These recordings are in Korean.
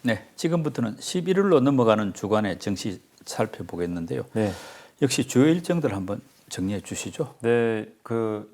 네, 지금부터는 11월로 넘어가는 주간의 정시 살펴보겠는데요. 네. 역시 주요 일정들 한번 정리해 주시죠. 네,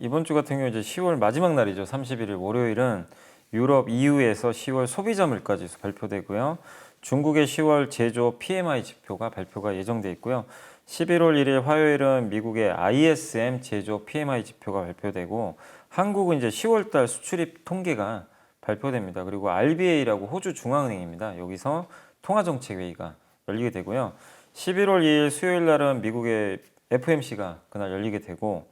이번 주 같은 경우 이제 10월 마지막 날이죠. 31일 월요일은 유럽 EU에서 10월 소비자 물가 지수 발표되고요. 중국의 10월 제조업 PMI 지표가 발표가 예정돼 있고요. 11월 1일 화요일은 미국의 ISM 제조업 PMI 지표가 발표되고 한국은 이제 10월 달 수출입 통계가 발표됩니다. 그리고 RBA라고 호주 중앙은행입니다. 여기서 통화정책회의가 열리게 되고요. 11월 2일 수요일 날은 미국의 FMC가 그날 열리게 되고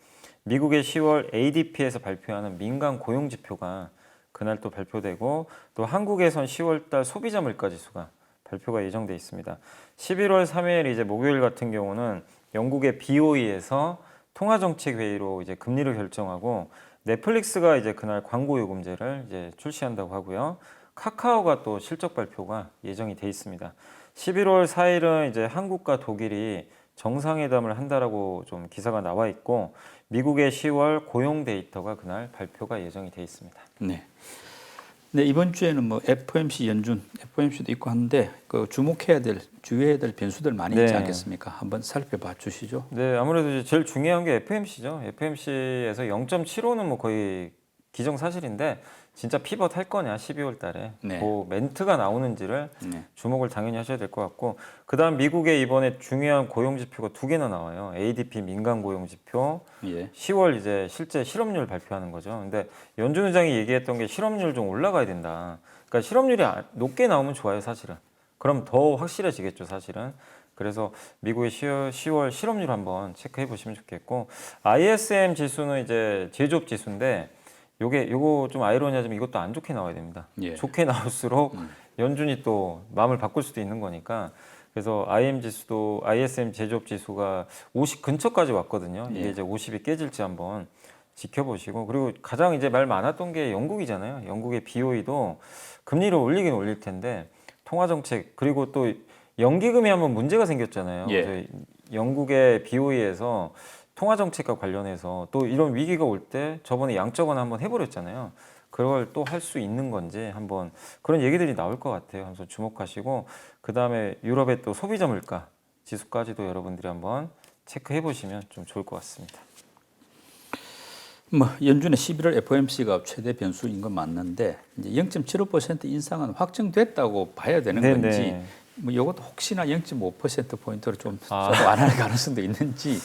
미국의 10월 ADP에서 발표하는 민간 고용 지표가 그날 또 발표되고 또 한국에선 10월 달 소비자 물가 지수가 발표가 예정돼 있습니다. 11월 3일 이제 목요일 같은 경우는 영국의 BOE에서 통화정책 회의로 이제 금리를 결정하고 넷플릭스가 이제 그날 광고 요금제를 이제 출시한다고 하고요. 카카오가 또 실적 발표가 예정이 돼 있습니다. 11월 4일은 이제 한국과 독일이 정상회담을 한다라고 좀 기사가 나와 있고 미국의 10월 고용 데이터가 그날 발표가 예정이 돼 있습니다. 네. 네, 이번 주에는 뭐 FOMC 연준, FOMC도 있고 한데 그 주목해야 될, 주의해야 될 변수들 많이 있지 네. 않겠습니까? 한번 살펴봐 주시죠. 네, 아무래도 이제 제일 중요한 게 FMC죠. FMC에서 0.75는 뭐 거의 기정사실인데 진짜 피벗 할 거냐 12월 달에 네. 그 멘트가 나오는지를 네. 주목을 당연히 하셔야 될 것 같고 그다음 미국의 이번에 중요한 고용 지표가 두 개나 나와요. ADP 민간 고용 지표 예. 10월 이제 실제 실업률 발표하는 거죠. 근데 연준 의장이 얘기했던 게 실업률 좀 올라가야 된다. 그러니까 실업률이 높게 나오면 좋아요, 사실은. 그럼 더 확실해지겠죠, 사실은. 그래서 미국의 10월 실업률 한번 체크해 보시면 좋겠고 ISM 지수는 이제 제조업 지수인데 요거 좀 아이러니하지만 이것도 안 좋게 나와야 됩니다. 예. 좋게 나올수록 연준이 또 마음을 바꿀 수도 있는 거니까 그래서 ISM 제조업 지수가 50 근처까지 왔거든요. 이게 예. 이제 50이 깨질지 한번 지켜보시고 그리고 가장 이제 말 많았던 게 영국이잖아요. 영국의 BOE도 금리를 올리긴 올릴 텐데 통화 정책 그리고 또 연기금이 한번 문제가 생겼잖아요. 예. 그래서 영국의 BOE에서 통화 정책과 관련해서 또 이런 위기가 올 때 저번에 양적 완화 한번 해버렸잖아요. 그걸 또 할 수 있는 건지 한번 그런 얘기들이 나올 것 같아요. 그래서 주목하시고 그 다음에 유럽의 또 소비자 물가 지수까지도 여러분들이 한번 체크해 보시면 좀 좋을 것 같습니다. 뭐 연준의 11월 FOMC가 최대 변수인 건 맞는데 이제 0.75% 인상은 확정됐다고 봐야 되는 네네. 건지 뭐 이것도 혹시나 0.5% 포인트로 좀 완화할 가능성도 있는지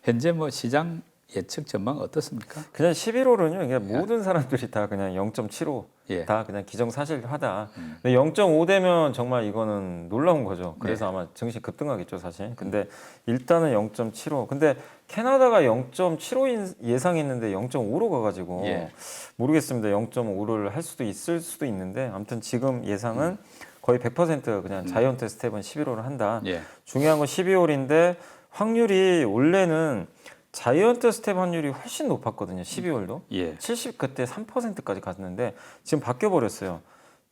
현재 뭐 시장 예측 전망 어떻습니까? 그냥 11월은요, 그냥 모든 사람들이 다 그냥 0.75, 예. 다 그냥 기정사실하다. 근데 0.5 되면 정말 이거는 놀라운 거죠. 그래서 아마 증시 급등하겠죠, 사실. 근데 일단은 0.75. 근데 캐나다가 0.75 예상했는데 0.5로 가가지고 예. 모르겠습니다. 0.5를 할 수도 있을 수도 있는데 아무튼 지금 예상은 거의 100% 그냥 자이언트 스텝은 11월을 한다. 예. 중요한 건 12월인데 확률이 원래는 자이언트 스텝 확률이 훨씬 높았거든요. 12월도. 예. 70 그때 3%까지 갔는데 지금 바뀌어 버렸어요.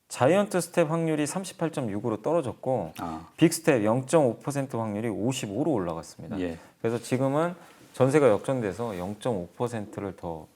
자이언트 스텝 확률이 38.6으로 떨어졌고 빅 스텝 0.5% 확률이 55로 올라갔습니다. 예. 그래서 지금은 전세가 역전돼서 0.5%를 더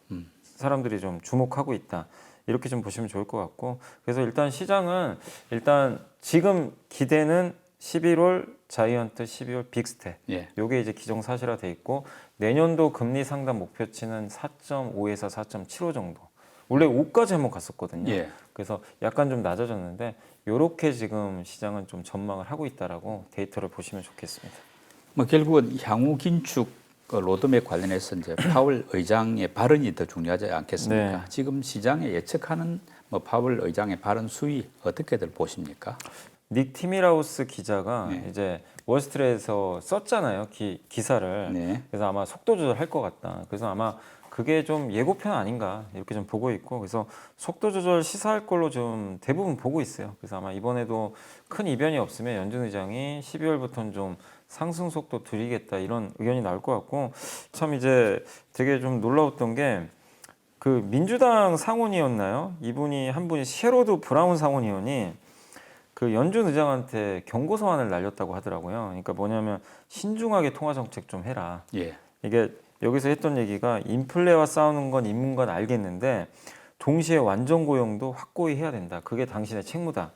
사람들이 좀 주목하고 있다. 이렇게 좀 보시면 좋을 것 같고 그래서 일단 시장은 일단 지금 기대는 11월 자이언트 12월 빅스텝 예. 요게 이제 기정사실화 돼 있고 내년도 금리 상담 목표치는 4.5에서 4.75 정도 원래 5까지 한번 갔었거든요. 예. 그래서 약간 좀 낮아졌는데 요렇게 지금 시장은 좀 전망을 하고 있다라고 데이터를 보시면 좋겠습니다. 뭐 결국은 향후 긴축 로드맵 관련해서 이제 파월 의장의 발언이 더 중요하지 않겠습니까? 네. 지금 시장에 예측하는 뭐 파월 의장의 발언 수위 어떻게들 보십니까? 닉 티미라우스 기자가 네. 이제 월스트리트에서 썼잖아요. 기사를. 네. 그래서 아마 속도 조절할 것 같다. 그래서 아마 그게 좀 예고편 아닌가 이렇게 좀 보고 있고 그래서 속도 조절 시사할 걸로 좀 대부분 보고 있어요. 그래서 아마 이번에도 큰 이변이 없으면 연준 의장이 12월부터는 좀 상승 속도 줄이겠다 이런 의견이 나올 것 같고 참 이제 되게 좀 놀라웠던 게 그 민주당 상원이었나요? 이분이 한 분이 셰로드 브라운 상원의원이 그 연준 의장한테 경고 서한을 날렸다고 하더라고요. 그러니까 뭐냐면 신중하게 통화 정책 좀 해라. 예. 이게 여기서 했던 얘기가 인플레와 싸우는 건 있는 건 알겠는데 동시에 완전 고용도 확고히 해야 된다. 그게 당신의 책무다.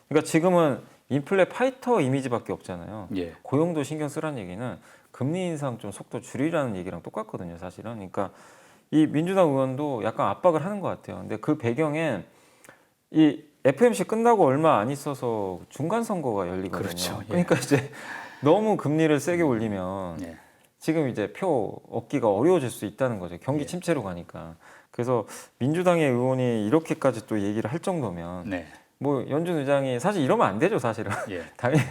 그러니까 지금은 인플레 파이터 이미지밖에 없잖아요. 예. 고용도 신경 쓰라는 얘기는 금리 인상 좀 속도 줄이라는 얘기랑 똑같거든요, 사실은. 그러니까 이 민주당 의원도 약간 압박을 하는 것 같아요. 근데 그 배경엔 이 FOMC 끝나고 얼마 안 있어서 중간 선거가 열리거든요. 그렇죠. 예. 그러니까 이제 너무 금리를 세게 올리면 예. 지금 이제 표 얻기가 어려워질 수 있다는 거죠. 경기 예. 침체로 가니까. 그래서 민주당의 의원이 이렇게까지 또 얘기를 할 정도면 네. 뭐 연준 의장이 사실 이러면 안 되죠, 사실은. 예. 당연히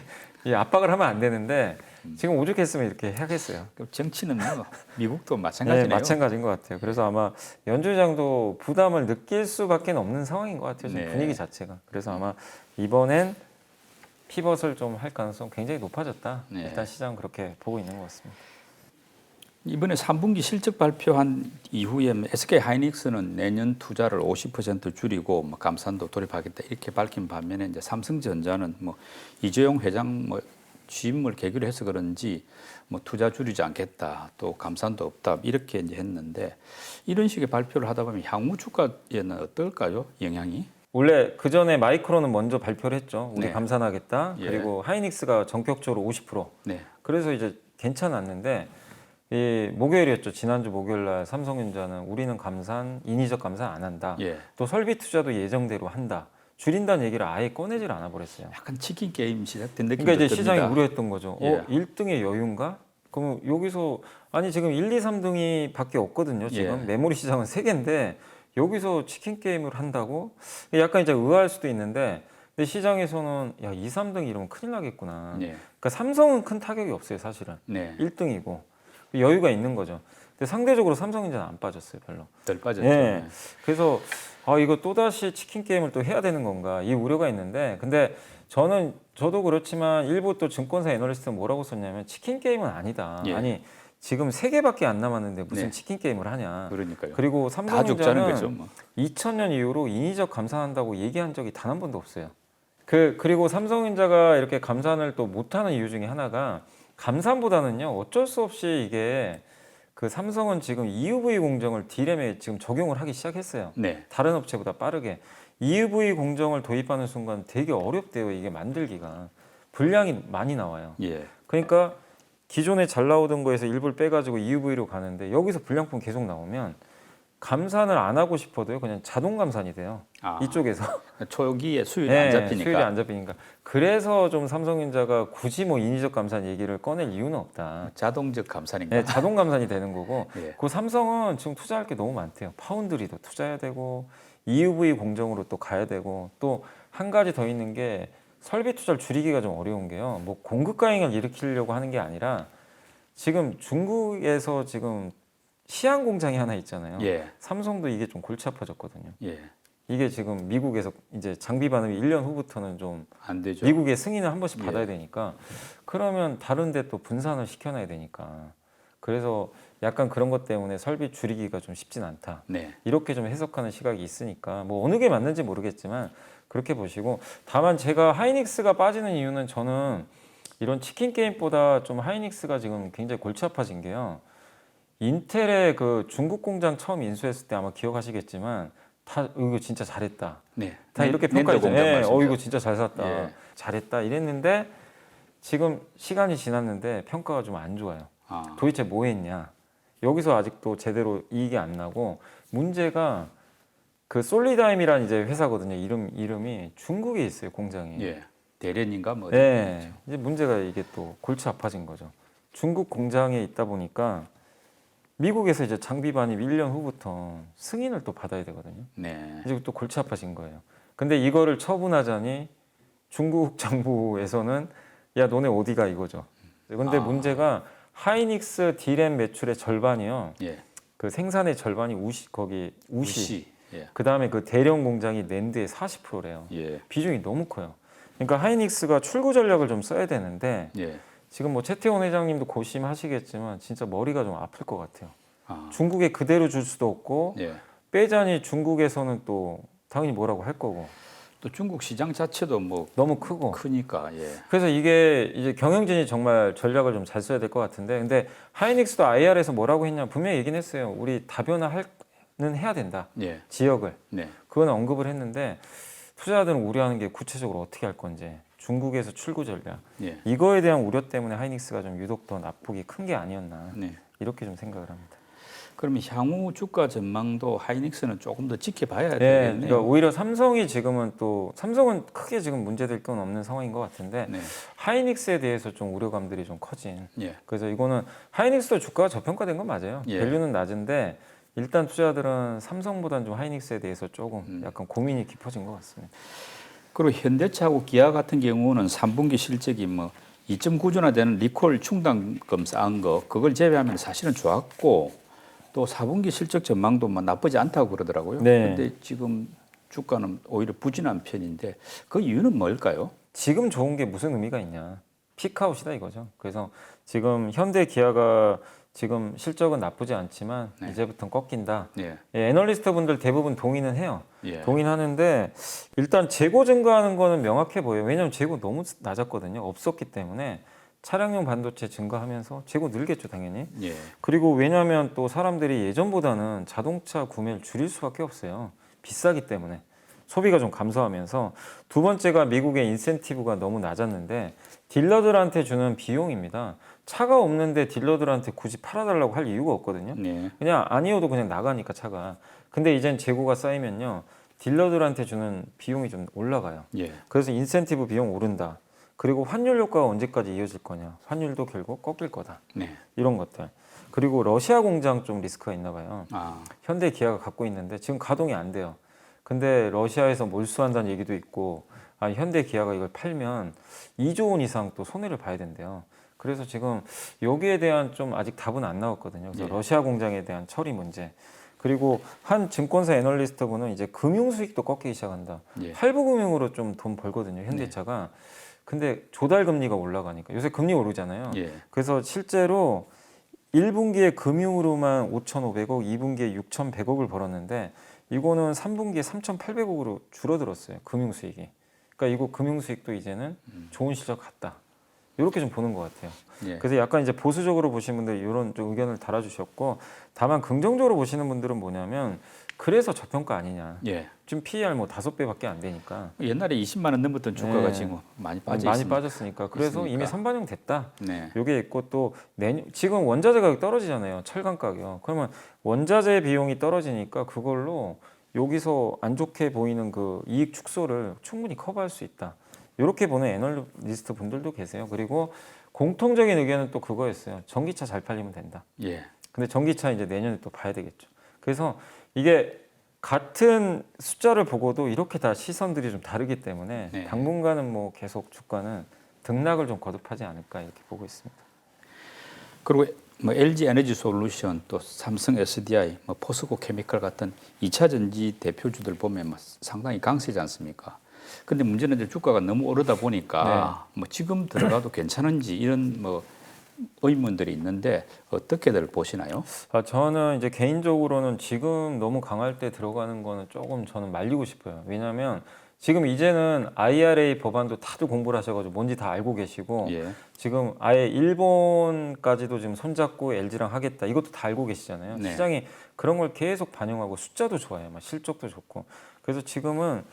이 압박을 하면 안 되는데 지금 오죽했으면 이렇게 하겠어요. 그 정치는 뭐 미국도 네, 마찬가지네요. 마찬가지인 것 같아요. 그래서 아마 연준 의장도 부담을 느낄 수밖에 없는 상황인 것 같아요. 지금 네. 분위기 자체가. 그래서 아마 이번엔 피벗을 좀 할 가능성 굉장히 높아졌다. 네. 일단 시장은 그렇게 보고 있는 것 같습니다. 이번에 3분기 실적 발표한 이후에 SK 하이닉스는 내년 투자를 50% 줄이고 뭐 감산도 돌입하겠다 이렇게 밝힌 반면에 이제 삼성전자는 뭐 이재용 회장 뭐 취임을 계기로 해서 그런지 뭐 투자 줄이지 않겠다 또 감산도 없다 이렇게 이제 했는데 이런 식의 발표를 하다 보면 향후 주가에는 어떨까요? 영향이? 원래 그 전에 마이크론은 먼저 발표를 했죠. 우리 네. 감산하겠다. 예. 그리고 하이닉스가 전격적으로 50%. 네. 그래서 이제 괜찮았는데 이 목요일이었죠. 지난주 목요일 날 삼성전자는 우리는 감산, 인위적 감산 안 한다. 예. 또 설비 투자도 예정대로 한다. 줄인다는 얘기를 아예 꺼내질 않아 버렸어요. 약간 치킨 게임 시작된 느낌이 그러니까 이제 듭니다. 시장이 우려했던 거죠. 예. 1등의 여유인가? 그럼 여기서 아니 지금 1, 2, 3등이 밖에 없거든요. 지금 예. 메모리 시장은 3개인데 여기서 치킨 게임을 한다고? 약간 이제 의아할 수도 있는데 근데 시장에서는 야, 2, 3등 이러면 큰일 나겠구나. 예. 그러니까 삼성은 큰 타격이 없어요, 사실은. 네. 1등이고 여유가 있는 거죠. 근데 상대적으로 삼성전자는 안 빠졌어요, 별로. 덜 빠졌죠. 예. 그래서 아 이거 또 다시 치킨 게임을 또 해야 되는 건가 이 우려가 있는데 근데 저도 그렇지만 일부 또 증권사 애널리스트는 뭐라고 썼냐면 치킨 게임은 아니다. 예. 아니 지금 3개밖에 안 남았는데 무슨 네. 치킨 게임을 하냐. 그러니까요. 그리고 다 죽자는 삼성전자는 거죠. 뭐. 2000년 이후로 인위적 감산한다고 얘기한 적이 단 한 번도 없어요. 그리고 삼성전자가 이렇게 감산을 또 못하는 이유 중에 하나가 감산보다는요 어쩔 수 없이 이게 그 삼성은 지금 EUV 공정을 D램에 지금 적용을 하기 시작했어요. 네. 다른 업체보다 빠르게 EUV 공정을 도입하는 순간 되게 어렵대요. 이게 만들기가 분량이 많이 나와요. 예. 그러니까 기존에 잘 나오던 거에서 일부를 빼가지고 EUV로 가는데 여기서 불량품 계속 나오면 감산을 안 하고 싶어도요 그냥 자동 감산이 돼요. 아. 이쪽에서 초기에 수율이 안 잡히니까. 수율이 안 잡히니까. 그래서 좀 삼성전자가 굳이 뭐 인위적 감산 얘기를 꺼낼 이유는 없다. 자동적 감산인가? 네, 자동 감산이 되는 거고. 예. 그 삼성은 지금 투자할 게 너무 많대요. 파운드리도 투자해야 되고 EUV 공정으로 또 가야 되고 또 한 가지 더 있는 게 설비 투자를 줄이기가 좀 어려운 게요. 뭐 공급 과잉을 일으키려고 하는 게 아니라 지금 중국에서 지금 시안 공장이 하나 있잖아요. 예. 삼성도 이게 좀 골치 아파졌거든요. 예. 이게 지금 미국에서 이제 장비 반응이 1년 후부터는 좀 안 되죠. 미국의 승인을 한 번씩 받아야 예. 되니까 그러면 다른 데 또 분산을 시켜놔야 되니까 그래서 약간 그런 것 때문에 설비 줄이기가 좀 쉽진 않다. 네. 이렇게 좀 해석하는 시각이 있으니까 뭐 어느 게 맞는지 모르겠지만 그렇게 보시고 다만 제가 하이닉스가 빠지는 이유는 저는 이런 치킨 게임보다 좀 하이닉스가 지금 굉장히 골치 아파진 게요. 인텔의 그 중국 공장 처음 인수했을 때 아마 기억하시겠지만 다 이거 진짜 잘했다. 네. 다 이렇게 낸더 평가했죠. 공장 말씀이죠. 이거 진짜 잘 샀다. 예. 잘했다. 이랬는데 지금 시간이 지났는데 평가가 좀 안 좋아요. 아. 도대체 뭐 했냐. 여기서 아직도 제대로 이익이 안 나고 문제가 그 솔리다임이라는 이제 회사거든요. 이름이 중국에 있어요. 공장이. 예. 대련인가 뭐. 네. 이제 문제가 이게 또 골치 아파진 거죠. 중국 공장에 있다 보니까 미국에서 이제 장비 반입 1년 후부터 승인을 또 받아야 되거든요. 네. 이제 또 골치 아파진 거예요. 근데 이거를 처분하자니 중국 정부에서는 야 너네 어디가 이거죠. 근데 문제가 하이닉스 D램 매출의 절반이요. 예. 그 생산의 절반이 우시. 우시. 예. 그 다음에 그 대령 공장이 낸드의 40%래요. 예. 비중이 너무 커요. 그러니까 하이닉스가 출구 전략을 좀 써야 되는데 예. 지금 뭐 최태원 회장님도 고심하시겠지만 진짜 머리가 좀 아플 것 같아요. 아. 중국에 그대로 줄 수도 없고 예. 빼자니 중국에서는 또 당연히 뭐라고 할 거고 또 중국 시장 자체도 뭐 너무 크고 크니까. 예. 그래서 이게 이제 경영진이 정말 전략을 좀 잘 써야 될 것 같은데 근데 하이닉스도 IR에서 뭐라고 했냐 분명히 얘기는 했어요. 우리 다변화는 해야 된다. 예. 지역을 네. 그건 언급을 했는데 투자자들은 우려하는 게 구체적으로 어떻게 할 건지, 중국에서 출구 전략, 예. 이거에 대한 우려 때문에 하이닉스가 좀 유독 더 낙폭이 큰 게 아니었나 네. 이렇게 좀 생각을 합니다. 그러면 향후 주가 전망도 하이닉스는 조금 더 지켜봐야 네, 되겠네요. 그러니까 오히려 삼성이 지금은 또 삼성은 크게 지금 문제될 건 없는 상황인 것 같은데 네. 하이닉스에 대해서 좀 우려감들이 좀 커진. 예. 그래서 이거는 하이닉스도 주가가 저평가된 건 맞아요. 예. 밸류는 낮은데 일단 투자자들은 삼성보다는 좀 하이닉스에 대해서 조금 약간 고민이 깊어진 것 같습니다. 그리고 현대차하고 기아 같은 경우는 3분기 실적이 뭐 2.9조나 되는 리콜 충당금 쌓은 거 그걸 제외하면 사실은 좋았고 또 4분기 실적 전망도 뭐 나쁘지 않다고 그러더라고요. 네. 그런데 지금 주가는 오히려 부진한 편인데 그 이유는 뭘까요? 지금 좋은 게 무슨 의미가 있냐? 피크아웃이다 이거죠. 그래서 지금 현대 기아가 지금 실적은 나쁘지 않지만 네. 이제부터는 꺾인다. 예. 예, 애널리스트 분들 대부분 동의는 해요. 예. 동의하는데 일단 재고 증가하는 거는 명확해 보여요. 왜냐하면 재고 너무 낮았거든요. 없었기 때문에 차량용 반도체 증가하면서 재고 늘겠죠, 당연히. 예. 그리고 왜냐하면 또 사람들이 예전보다는 자동차 구매를 줄일 수밖에 없어요. 비싸기 때문에. 소비가 좀 감소하면서 두 번째가 미국의 인센티브가 너무 낮았는데 딜러들한테 주는 비용입니다. 차가 없는데 딜러들한테 굳이 팔아달라고 할 이유가 없거든요. 네. 그냥 아니어도 그냥 나가니까 차가. 근데 이젠 재고가 쌓이면요. 딜러들한테 주는 비용이 좀 올라가요. 예. 그래서 인센티브 비용 오른다. 그리고 환율 효과가 언제까지 이어질 거냐. 환율도 결국 꺾일 거다. 네. 이런 것들. 그리고 러시아 공장 좀 리스크가 있나 봐요. 아. 현대 기아가 갖고 있는데 지금 가동이 안 돼요. 근데 러시아에서 몰수한다는 얘기도 있고 현대 기아가 이걸 팔면 2조 원 이상 또 손해를 봐야 된대요. 그래서 지금 여기에 대한 좀 아직 답은 안 나왔거든요. 그래서 예. 러시아 공장에 대한 처리 문제. 그리고 한 증권사 애널리스트 분은 이제 금융 수익도 꺾이기 시작한다. 예. 할부 금융으로 좀 돈 벌거든요. 현대차가. 근데 조달 금리가 올라가니까 요새 금리 오르잖아요. 예. 그래서 실제로 1분기에 금융으로만 5,500억, 2분기에 6,100억을 벌었는데 이거는 3분기에 3,800억으로 줄어들었어요. 금융 수익이. 그러니까 이거 금융 수익도 이제는 좋은 실적 같다. 이렇게 좀 보는 것 같아요. 예. 그래서 약간 이제 보수적으로 보시는 분들 이런 좀 의견을 달아주셨고 다만 긍정적으로 보시는 분들은 뭐냐면 그래서 저평가 아니냐. 예. 지금 PER 뭐 5배밖에 안 되니까. 옛날에 20만 원 넘었던 주가가 네. 지금 많이 빠져 많이 있습니다. 빠졌으니까. 그래서 있으니까. 이미 선반영 됐다. 네. 요게 있고 또 내년 지금 원자재 가격 떨어지잖아요. 철강 가격. 그러면 원자재 비용이 떨어지니까 그걸로 여기서 안 좋게 보이는 그 이익 축소를 충분히 커버할 수 있다. 이렇게 보는 애널리스트 분들도 계세요. 그리고 공통적인 의견은 또 그거였어요. 전기차 잘 팔리면 된다. 예. 근데 전기차 이제 내년에 또 봐야 되겠죠. 그래서 이게 같은 숫자를 보고도 이렇게 다 시선들이 좀 다르기 때문에 네. 당분간은 뭐 계속 주가는 등락을 좀 거듭하지 않을까 이렇게 보고 있습니다. 그리고 뭐 LG 에너지 솔루션 또 삼성 SDI 뭐 포스코 케미칼 같은 2차 전지 대표주들 보면 뭐 상당히 강세지 않습니까? 근데 문제는 이제 주가가 너무 오르다 보니까 뭐 지금 들어가도 괜찮은지 이런 뭐 의문들이 있는데 어떻게들 보시나요? 저는 이제 개인적으로는 지금 너무 강할 때 들어가는 거는 조금 저는 말리고 싶어요. 왜냐하면 지금 이제는 IRA 법안도 다들 공부를 하셔가지고 뭔지 다 알고 계시고 예. 지금 아예 일본까지도 지금 손잡고 LG랑 하겠다 이것도 다 알고 계시잖아요. 네. 시장이 그런 걸 계속 반영하고 숫자도 좋아요. 막 실적도 좋고 그래서 지금은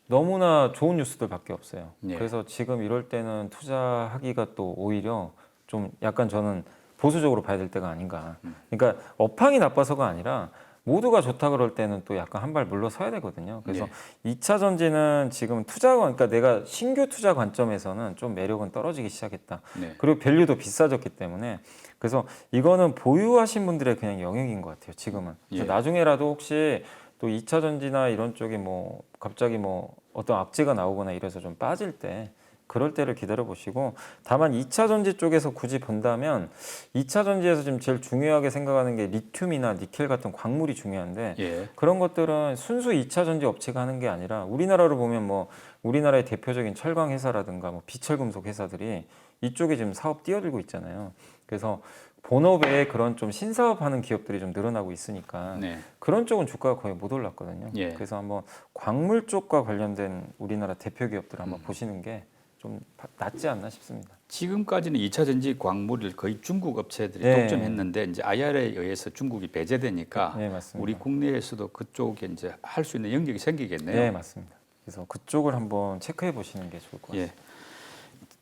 너무나 좋은 뉴스들밖에 없어요. 예. 그래서 지금 이럴 때는 투자하기가 또 오히려 좀 약간 저는 보수적으로 봐야 될 때가 아닌가. 그러니까 업황이 나빠서가 아니라 모두가 좋다 그럴 때는 또 약간 한 발 물러서야 되거든요. 그래서 예. 2차 전지는 지금 투자관, 그러니까 내가 신규 투자 관점에서는 좀 매력은 떨어지기 시작했다. 네. 그리고 밸류도 비싸졌기 때문에 그래서 이거는 보유하신 분들의 그냥 영역인 것 같아요. 지금은. 그래서 예. 나중에라도 혹시 또 2차 전지나 이런 쪽이 뭐 갑자기 뭐 어떤 악재가 나오거나 이래서 좀 빠질 때 그럴 때를 기다려 보시고 다만 2차 전지 쪽에서 굳이 본다면 2차 전지에서 지금 제일 중요하게 생각하는 게 리튬이나 니켈 같은 광물이 중요한데 예. 그런 것들은 순수 2차 전지 업체가 하는 게 아니라 우리나라로 보면 뭐 우리나라의 대표적인 철강 회사라든가 뭐 비철금속 회사들이 이쪽에 지금 사업 뛰어들고 있잖아요. 그래서 본업에 그런 좀 신사업하는 기업들이 좀 늘어나고 있으니까 네. 그런 쪽은 주가가 거의 못 올랐거든요. 예. 그래서 한번 광물 쪽과 관련된 우리나라 대표 기업들 한번 보시는 게 좀 낫지 않나 싶습니다. 지금까지는 2차 전지 광물을 거의 중국 업체들이 네. 독점했는데 이제 IRA에 의해서 중국이 배제되니까 네, 맞습니다. 우리 국내에서도 그쪽에 이제 할 수 있는 영역이 생기겠네요. 네, 맞습니다. 그래서 그쪽을 한번 체크해 보시는 게 좋을 것 같습니다. 예.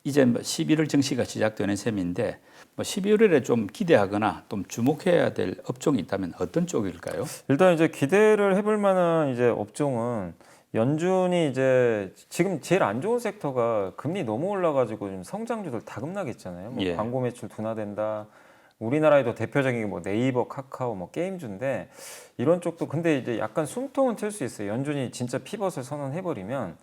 이제 뭐 11월 정시가 시작되는 셈인데 뭐 12월에 좀 기대하거나 좀 주목해야 될 업종이 있다면 어떤 쪽일까요? 일단 이제 기대를 해볼 만한 이제 업종은 연준이 이제 지금 제일 안 좋은 섹터가 금리 너무 올라가지고 지금 성장주들 다 급락했잖아요. 뭐 예. 광고 매출 둔화된다. 우리나라에도 대표적인 게 뭐 네이버, 카카오, 뭐 게임주인데 이런 쪽도 근데 이제 약간 숨통은 튈 수 있어요. 연준이 진짜 피벗을 선언해버리면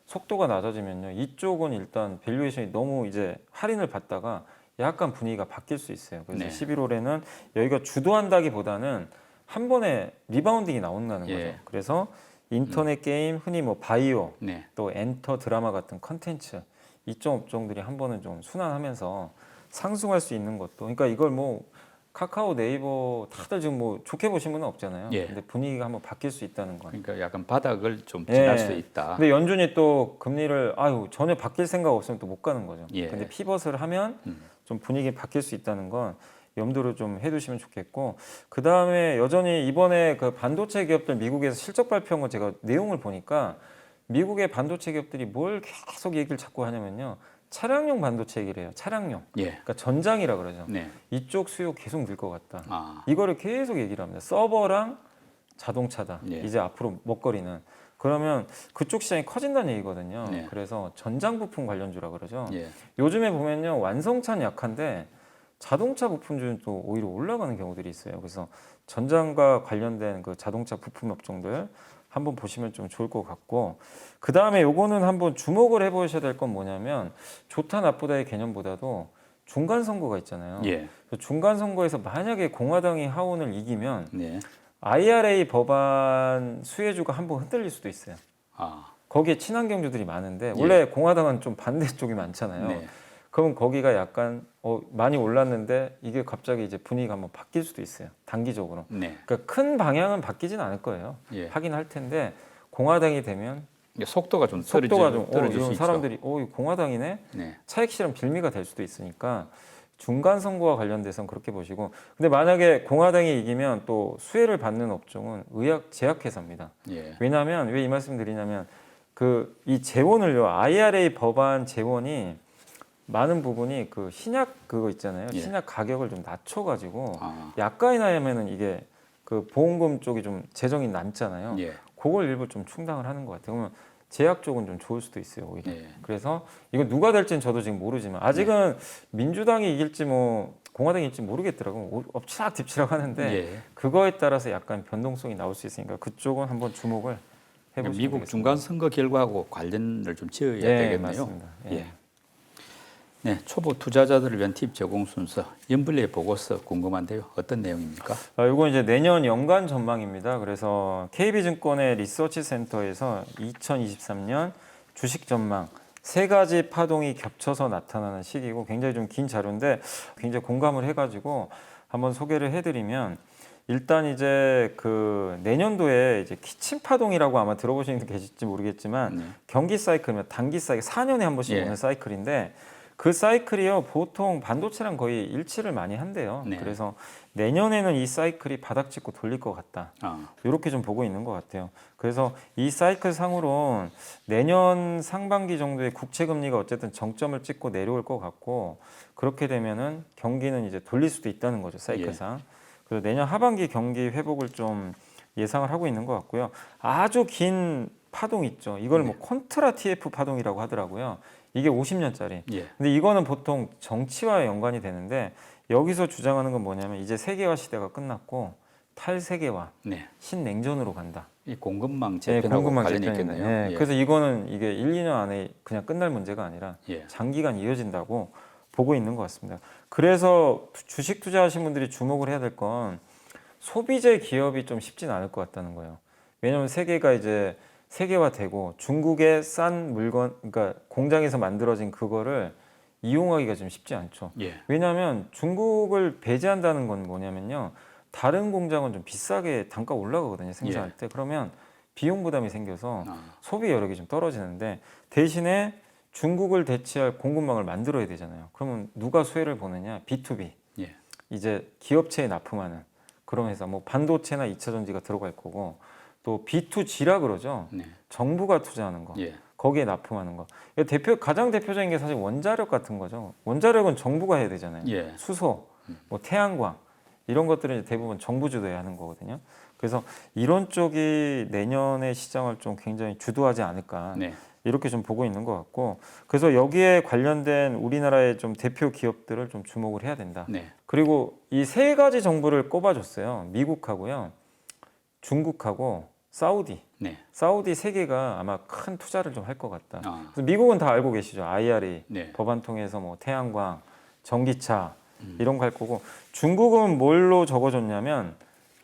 속도가 낮아지면요. 이쪽은 일단 밸류에이션이 너무 이제 할인을 받다가 약간 분위기가 바뀔 수 있어요. 그래서 네. 11월에는 여기가 주도한다기보다는 한 번에 리바운딩이 나온다는 예. 거죠. 그래서 인터넷 게임, 흔히 뭐 바이오, 네. 또 엔터 드라마 같은 컨텐츠 이쪽 업종들이 한 번은 좀 순환하면서 상승할 수 있는 것도 그러니까 이걸 뭐 카카오, 네이버 다들 지금 뭐 좋게 보신 분은 없잖아요. 예. 근데 분위기가 한번 바뀔 수 있다는 건. 그러니까 약간 바닥을 좀 지날 예. 수 있다. 근데 연준이 또 금리를 전혀 바뀔 생각 없으면 또 못 가는 거죠. 예. 근데 피벗을 하면 좀 분위기 바뀔 수 있다는 건 염두를 좀 해두시면 좋겠고 그 다음에 여전히 이번에 그 반도체 기업들 미국에서 실적 발표한 거 제가 내용을 보니까 미국의 반도체 기업들이 뭘 계속 얘기를 자꾸 하냐면요 차량용 반도체 얘기를 해요. 차량용. 예. 그러니까 전장이라 그러죠. 네. 이쪽 수요 계속 늘 것 같다. 아. 이거를 계속 얘기를 합니다. 서버랑 자동차다. 예. 이제 앞으로 먹거리는. 그러면 그쪽 시장이 커진다는 얘기거든요. 네. 그래서 전장 부품 관련주라 그러죠. 예. 요즘에 보면요 완성차는 약한데 자동차 부품주는 또 오히려 올라가는 경우들이 있어요. 그래서 전장과 관련된 그 자동차 부품 업종들 한번 보시면 좀 좋을 것 같고 그 다음에 요거는 한번 주목을 해보셔야 될 건 뭐냐면 좋다 나쁘다의 개념보다도 중간 선거가 있잖아요. 예. 중간 선거에서 만약에 공화당이 하원을 이기면 네. IRA 법안 수혜주가 한번 흔들릴 수도 있어요. 아. 거기에 친환경주들이 많은데 원래 공화당은 좀 반대 쪽이 많잖아요. 네. 그럼 거기가 약간 많이 올랐는데 이게 갑자기 이제 분위기가 한번 바뀔 수도 있어요. 단기적으로. 네. 그러니까 큰 방향은 바뀌진 않을 거예요. 예. 하긴 할 텐데 공화당이 되면 이게 속도가 좀 속도가 좀 떨어질 수 이런 있죠. 사람들이 이거 공화당이네. 네. 차익 실현 빌미가 될 수도 있으니까 중간 선거와 관련돼서는 그렇게 보시고 근데 만약에 공화당이 이기면 또 수혜를 받는 업종은 의학 제약회사입니다. 예. 왜냐하면 왜 이 말씀 드리냐면 이 재원을요 IRA 법안 재원이 많은 부분이 그 신약 그거 있잖아요. 예. 신약 가격을 좀 낮춰가지고 아. 약가에 나면은 이게 그 보험금 쪽이 좀 재정이 남잖아요. 예. 그걸 일부 좀 충당을 하는 것 같아요. 그러면 제약 쪽은 좀 좋을 수도 있어요. 오히려. 예. 그래서 이거 누가 될지는 저도 지금 모르지만 아직은 민주당이 이길지 뭐 공화당이 이길지 모르겠더라고요. 엎치락뒤치락 하는데 예. 그거에 따라서 약간 변동성이 나올 수 있으니까 그쪽은 한번 주목을 해보시면 미국 되겠습니다. 중간 선거 결과하고 관련을 좀 지어야 예, 되겠네요. 맞습니다. 예. 예. 네, 초보 투자자들을 위한 팁 제공 순서 연불리의 보고서 궁금한데요. 어떤 내용입니까? 이건 이제 내년 연간 전망입니다. 그래서 KB증권의 리서치 센터에서 2023년 주식 전망 세 가지 파동이 겹쳐서 나타나는 시기고 굉장히 좀 긴 자료인데 굉장히 공감을 해가지고 한번 소개를 해드리면 일단 이제 그 내년도에 이제 키친 파동이라고 아마 들어보신 분 계실지 모르겠지만 네. 경기 사이클이면 단기 사이클 4년에 한 번씩 예. 오는 사이클인데 그 사이클이요 보통 반도체랑 거의 일치를 많이 한대요. 네. 그래서 내년에는 이 사이클이 바닥 찍고 돌릴 것 같다. 아. 이렇게 좀 보고 있는 것 같아요. 그래서 이 사이클 상으론 내년 상반기 정도에 국채 금리가 어쨌든 정점을 찍고 내려올 것 같고 그렇게 되면은 경기는 이제 돌릴 수도 있다는 거죠 사이클상. 그래서 내년 하반기 경기 회복을 좀 예상을 하고 있는 것 같고요. 아주 긴 파동 있죠. 이걸 뭐 콘트라 TF 파동이라고 하더라고요. 이게 50년짜리. 예. 근데 이거는 보통 정치와 연관이 되는데 여기서 주장하는 건 뭐냐면 이제 세계화 시대가 끝났고 탈세계화, 네. 신냉전으로 간다. 이 공급망 네, 재편하고 공급망 관련이 재편이네. 있겠네요. 네, 예. 그래서 이거는 이게 1, 2년 안에 그냥 끝날 문제가 아니라 예. 장기간 이어진다고 보고 있는 것 같습니다. 그래서 주식 투자하신 분들이 주목을 해야 될 건 소비재 기업이 좀 쉽진 않을 것 같다는 거예요. 왜냐하면 세계가 이제 세계화되고 중국의 싼 물건, 그러니까 공장에서 만들어진 그거를 이용하기가 좀 쉽지 않죠. 예. 왜냐하면 중국을 배제한다는 건 뭐냐면요. 다른 공장은 좀 비싸게 단가 올라가거든요. 생산할 때. 그러면 비용 부담이 생겨서 소비 여력이 좀 떨어지는데 대신에 중국을 대체할 공급망을 만들어야 되잖아요. 그러면 누가 수혜를 보느냐? B2B. 예. 이제 기업체에 납품하는 그런 회사, 뭐 반도체나 2차 전지가 들어갈 거고 또 B2G라 그러죠. 네. 정부가 투자하는 거. 예. 거기에 납품하는 거. 가장 대표적인 게 사실 원자력 같은 거죠. 원자력은 정부가 해야 되잖아요. 예. 수소, 뭐 태양광 이런 것들은 이제 대부분 정부 주도해야 하는 거거든요. 그래서 이런 쪽이 내년의 시장을 좀 굉장히 주도하지 않을까 네. 이렇게 좀 보고 있는 것 같고, 그래서 여기에 관련된 우리나라의 좀 대표 기업들을 좀 주목을 해야 된다. 네. 그리고 이 세 가지 정부를 꼽아줬어요. 미국하고요, 중국하고 사우디. 네. 사우디 세 개가 아마 큰 투자를 좀 할 것 같다. 아. 그래서 미국은 다 알고 계시죠. IRA 네. 법안 통해서 뭐 태양광, 전기차 이런 거 할 거고, 중국은 뭘로 적어줬냐면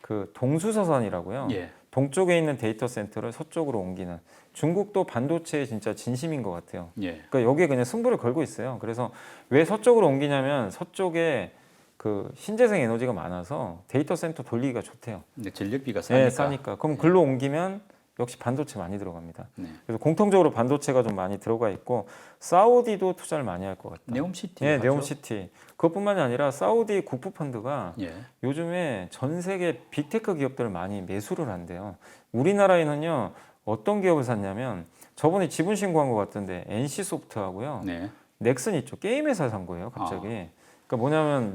그 동수서산이라고요. 예. 동쪽에 있는 데이터 센터를 서쪽으로 옮기는. 중국도 반도체에 진짜 진심인 것 같아요. 예. 그러니까 여기에 그냥 승부를 걸고 있어요. 그래서 왜 서쪽으로 옮기냐면 서쪽에 그 신재생 에너지가 많아서 데이터 센터 돌리기가 좋대요. 근데 전력비가 싸니까. 네, 싸니까. 그럼 글로 옮기면 역시 반도체 많이 들어갑니다. 네. 그래서 공통적으로 반도체가 좀 많이 들어가 있고, 사우디도 투자를 많이 할 것 같다. 네옴시티. 네, 하죠? 네옴시티. 그것뿐만이 아니라 사우디 국부 펀드가 예. 요즘에 전 세계 빅테크 기업들을 많이 매수를 한대요. 우리나라에는요, 어떤 기업을 샀냐면 저번에 지분 신고한 것 같던데 NC소프트하고요, 네. 넥슨 있죠. 게임 회사 산 거예요, 갑자기. 그러니까 뭐냐면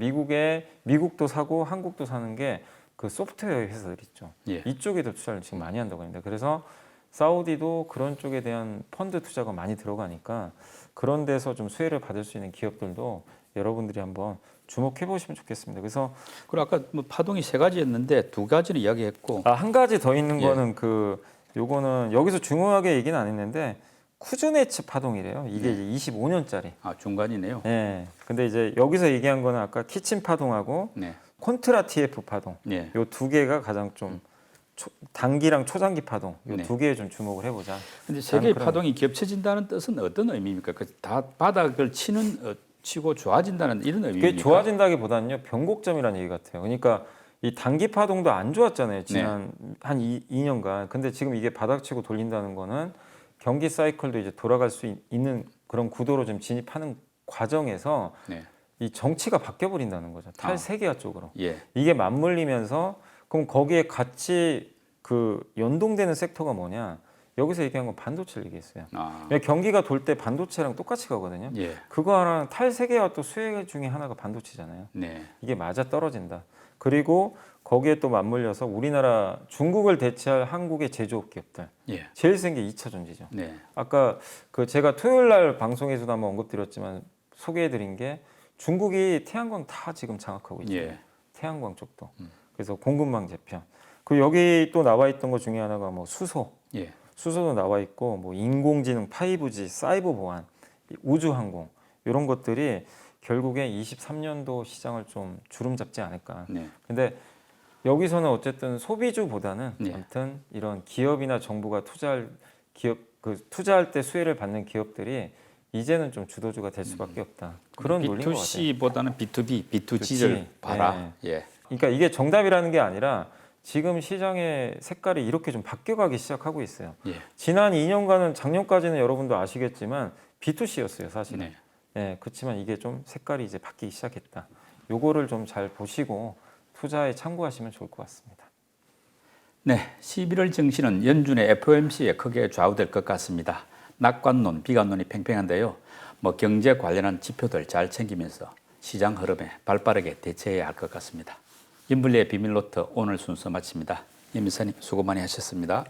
미국도 사고 한국도 사는 게 그 소프트웨어 회사들 있죠. 예. 이쪽에도 투자를 지금 많이 한다고 합니다. 그래서 사우디도 그런 쪽에 대한 펀드 투자가 많이 들어가니까 그런 데서 좀 수혜를 받을 수 있는 기업들도 여러분들이 한번 주목해 보시면 좋겠습니다. 그래서 그리고 아까 뭐 파동이 세 가지였는데 두 가지는 이야기했고. 한 가지 더 있는 예. 거는 요거는 여기서 중요하게 얘기는 안 했는데 쿠즈네츠 파동이래요. 이게 이제 25년짜리. 아, 중간이네요. 예. 근데 이제 여기서 얘기한 거는 아까 키친 파동하고 네. 콘트라 TF 파동. 예. 요 두 개가 가장 좀 단기랑 초장기 파동. 요 네. 두 개에 좀 주목을 해보자. 근데 세 개의 그런- 파동이 겹쳐진다는 뜻은 어떤 의미입니까? 그 다 바닥을 치고 좋아진다는 이런 의미입니까? 그게 좋아진다기보다는요, 변곡점이라는 얘기 같아요. 그러니까 이 단기 파동도 안 좋았잖아요, 지난 한 2년간. 근데 지금 이게 바닥치고 돌린다는 거는 경기 사이클도 이제 돌아갈 수 있는 그런 구도로 좀 진입하는 과정에서 네. 이 정치가 바뀌어 버린다는 거죠. 탈세계화 쪽으로. 예. 이게 맞물리면서, 그럼 거기에 같이 그 연동되는 섹터가 뭐냐? 여기서 얘기한 건 반도체를 얘기했어요. 아. 경기가 돌 때 반도체랑 똑같이 가거든요. 예. 그거 하나는 탈세계화 또 수혜 중에 하나가 반도체잖아요. 네. 이게 맞아 떨어진다. 그리고 거기에 또 맞물려서 우리나라, 중국을 대체할 한국의 제조업 기업들. 예. 제일 센 게 2차 전지죠. 네. 아까 그 제가 토요일 날 방송에서도 한번 언급드렸지만 소개해드린 게 중국이 태양광 다 지금 장악하고 있어요. 예. 태양광 쪽도. 그래서 공급망 재편. 그리고 여기 또 나와 있던 것 중에 하나가 뭐 수소. 예. 수소도 나와 있고, 뭐 인공지능, 5G, 사이버 보안, 우주항공 이런 것들이 결국에 23년도 시장을 좀 주름 잡지 않을까. 네. 근데 여기서는 어쨌든 소비주보다는 네. 아무튼 이런 기업이나 정부가 투자할 때 수혜를 받는 기업들이 이제는 좀 주도주가 될 수밖에 없다. 그런 논리인 것 같아요. B2C보다는 B2B, B2G를 그치. 봐라. 예. 그러니까 이게 정답이라는 게 아니라 지금 시장의 색깔이 이렇게 좀 바뀌어가기 시작하고 있어요. 예. 지난 2년간은, 작년까지는 여러분도 아시겠지만 B2C였어요, 사실은. 네. 네, 그렇지만 이게 좀 색깔이 이제 바뀌기 시작했다. 요거를 좀 잘 보시고 투자에 참고하시면 좋을 것 같습니다. 네, 11월 증시는 연준의 FOMC에 크게 좌우될 것 같습니다. 낙관론, 비관론이 팽팽한데요. 뭐 경제 관련한 지표들 잘 챙기면서 시장 흐름에 발빠르게 대처해야 할 것 같습니다. 윤블리의 비밀노트 오늘 순서 마칩니다. 임 이사님 수고 많이 하셨습니다.